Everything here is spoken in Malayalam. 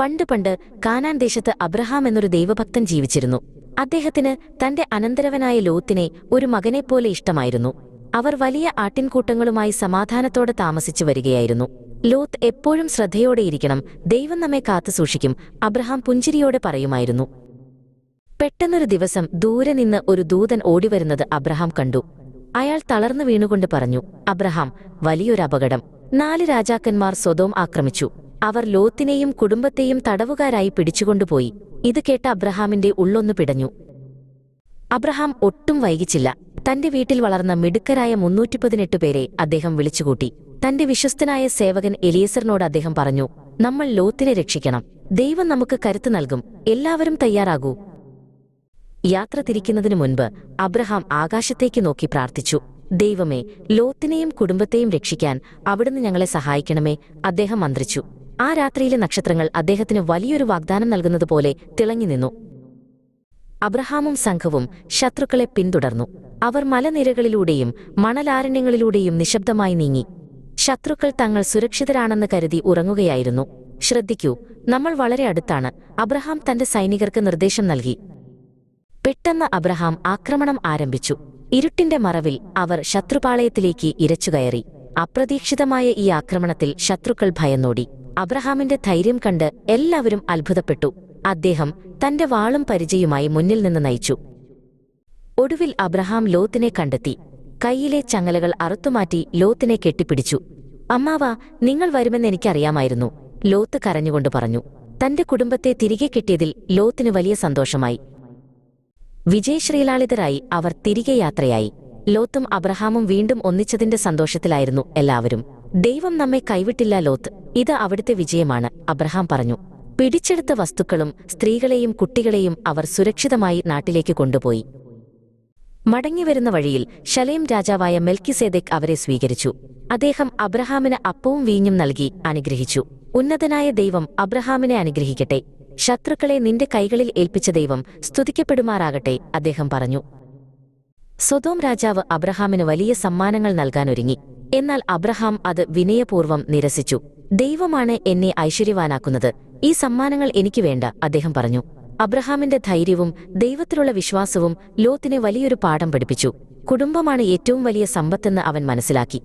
പണ്ട് കാനാൻ ദേശത്ത് അബ്രഹാം എന്നൊരു ദൈവഭക്തൻ ജീവിച്ചിരുന്നു. അദ്ദേഹത്തിന് തന്റെ അനന്തരവനായ ലോത്തിനെ ഒരു മകനെപ്പോലെ ഇഷ്ടമായിരുന്നു. അവർ വലിയ ആട്ടിൻകൂട്ടങ്ങളുമായി സമാധാനത്തോടെ താമസിച്ചു വരികയായിരുന്നു. ലോത്ത് എപ്പോഴും ശ്രദ്ധയോടെയിരിക്കണം, ദൈവം നമ്മെ കാത്തുസൂക്ഷിക്കും, അബ്രഹാം പുഞ്ചിരിയോടെ പറയുമായിരുന്നു. പെട്ടെന്നൊരു ദിവസം ദൂരെ നിന്ന് ഒരു ദൂതൻ ഓടിവരുന്നത് അബ്രഹാം കണ്ടു. അയാൾ തളർന്നു വീണുകൊണ്ട് പറഞ്ഞു, അബ്രഹാം, വലിയൊരു അപകടം! 4 രാജാക്കന്മാർ സൊദോം ആക്രമിച്ചു. അവർ ലോത്തിനെയും കുടുംബത്തെയും തടവുകാരായി പിടിച്ചുകൊണ്ടുപോയി. ഇത് കേട്ട അബ്രഹാമിന്റെ ഉള്ളൊന്നു പിടഞ്ഞു. അബ്രഹാം ഒട്ടും വൈകിച്ചില്ല. തന്റെ വീട്ടിൽ വളർന്ന മിടുക്കരായ 318 പേരെ അദ്ദേഹം വിളിച്ചുകൂട്ടി. തന്റെ വിശ്വസ്തനായ സേവകൻ എലിയസറിനോട് അദ്ദേഹം പറഞ്ഞു, നമ്മൾ ലോത്തിനെ രക്ഷിക്കണം. ദൈവം നമുക്ക് കരുത്ത് നൽകും. എല്ലാവരും തയ്യാറാകൂ. യാത്ര തിരിക്കുന്നതിനു മുൻപ് അബ്രഹാം ആകാശത്തേക്ക് നോക്കി പ്രാർത്ഥിച്ചു. ദൈവമേ, ലോത്തിനെയും കുടുംബത്തെയും രക്ഷിക്കാൻ അവിടുന്ന് ഞങ്ങളെ സഹായിക്കണമേ, അദ്ദേഹം മന്ത്രിച്ചു. ആ രാത്രിയിലെ നക്ഷത്രങ്ങൾ അദ്ദേഹത്തിന് വലിയൊരു വാഗ്ദാനം നൽകുന്നതുപോലെ തിളങ്ങി നിന്നു. അബ്രഹാമും സംഘവും ശത്രുക്കളെ പിന്തുടർന്നു. അവർ മലനിരകളിലൂടെയും മണലാരണ്യങ്ങളിലൂടെയും നിശബ്ദമായി നീങ്ങി. ശത്രുക്കൾ തങ്ങൾ സുരക്ഷിതരാണെന്ന് കരുതി ഉറങ്ങുകയായിരുന്നു. ശ്രദ്ധിക്കൂ, നമ്മൾ വളരെ അടുത്താണ്, അബ്രഹാം തന്റെ സൈനികർക്ക് നിർദ്ദേശം നൽകി. പെട്ടെന്ന് അബ്രഹാം ആക്രമണം ആരംഭിച്ചു. ഇരുട്ടിന്റെ മറവിൽ അവർ ശത്രുപാളയത്തിലേക്ക് ഇരച്ചുകയറി. അപ്രതീക്ഷിതമായ ഈ ആക്രമണത്തിൽ ശത്രുക്കൾ ഭയന്നോടി. അബ്രഹാമിന്റെ ധൈര്യം കണ്ട് എല്ലാവരും അത്ഭുതപ്പെട്ടു. അദ്ദേഹം തന്റെ വാളും പരിചയുമായി മുന്നിൽ നിന്ന് നയിച്ചു. ഒടുവിൽ അബ്രഹാം ലോത്തിനെ കണ്ടെത്തി. കൈയിലെ ചങ്ങലകൾ അറുത്തുമാറ്റി ലോത്തിനെ കെട്ടിപ്പിടിച്ചു. അമ്മാവാ, നിങ്ങൾ വരുമെന്ന് എനിക്കറിയാമായിരുന്നു, ലോത്ത് കരഞ്ഞുകൊണ്ട് പറഞ്ഞു. തന്റെ കുടുംബത്തെ തിരികെ കിട്ടിയതിൽ ലോത്തിന് വലിയ സന്തോഷമായി. വിജയശ്രീലാളിതരായി അവർ തിരികെ യാത്രയായി. ലോത്തും അബ്രഹാമും വീണ്ടും ഒന്നിച്ചതിന്റെ സന്തോഷത്തിലായിരുന്നു എല്ലാവരും. ദൈവം നമ്മെ കൈവിട്ടില്ല ലോത്ത്, ഇത് അവിടുത്തെ വിജയമാണ്, അബ്രഹാം പറഞ്ഞു. പിടിച്ചെടുത്ത വസ്തുക്കളും സ്ത്രീകളെയും കുട്ടികളെയും അവർ സുരക്ഷിതമായി നാട്ടിലേക്ക് കൊണ്ടുപോയി. മടങ്ങിവരുന്ന വഴിയിൽ ശലേം രാജാവായ മെൽക്കിസേദെക്ക് അവരെ സ്വീകരിച്ചു. അദ്ദേഹം അബ്രഹാമിന് അപ്പവും വീഞ്ഞും നൽകി അനുഗ്രഹിച്ചു. ഉന്നതനായ ദൈവം അബ്രഹാമിനെ അനുഗ്രഹിക്കട്ടെ. ശത്രുക്കളെ നിന്റെ കൈകളിൽ ഏൽപ്പിച്ച ദൈവം സ്തുതിക്കപ്പെടുമാറാകട്ടെ, അദ്ദേഹം പറഞ്ഞു. സൊദോം രാജാവ് അബ്രഹാമിന് വലിയ സമ്മാനങ്ങൾ നൽകാനൊരുങ്ങി. എന്നാൽ അബ്രഹാം അത് വിനയപൂർവ്വം നിരസിച്ചു. ദൈവമാണ് എന്നെ ഐശ്വര്യവാനാക്കുന്നത്, ഈ സമ്മാനങ്ങൾ എനിക്ക് വേണ്ട, അദ്ദേഹം പറഞ്ഞു. അബ്രഹാമിന്റെ ധൈര്യവും ദൈവത്തിലുള്ള വിശ്വാസവും ലോത്തിനെ വലിയൊരു പാഠം പഠിപ്പിച്ചു. കുടുംബമാണ് ഏറ്റവും വലിയ സമ്പത്തെന്ന് അവൻ മനസ്സിലാക്കി.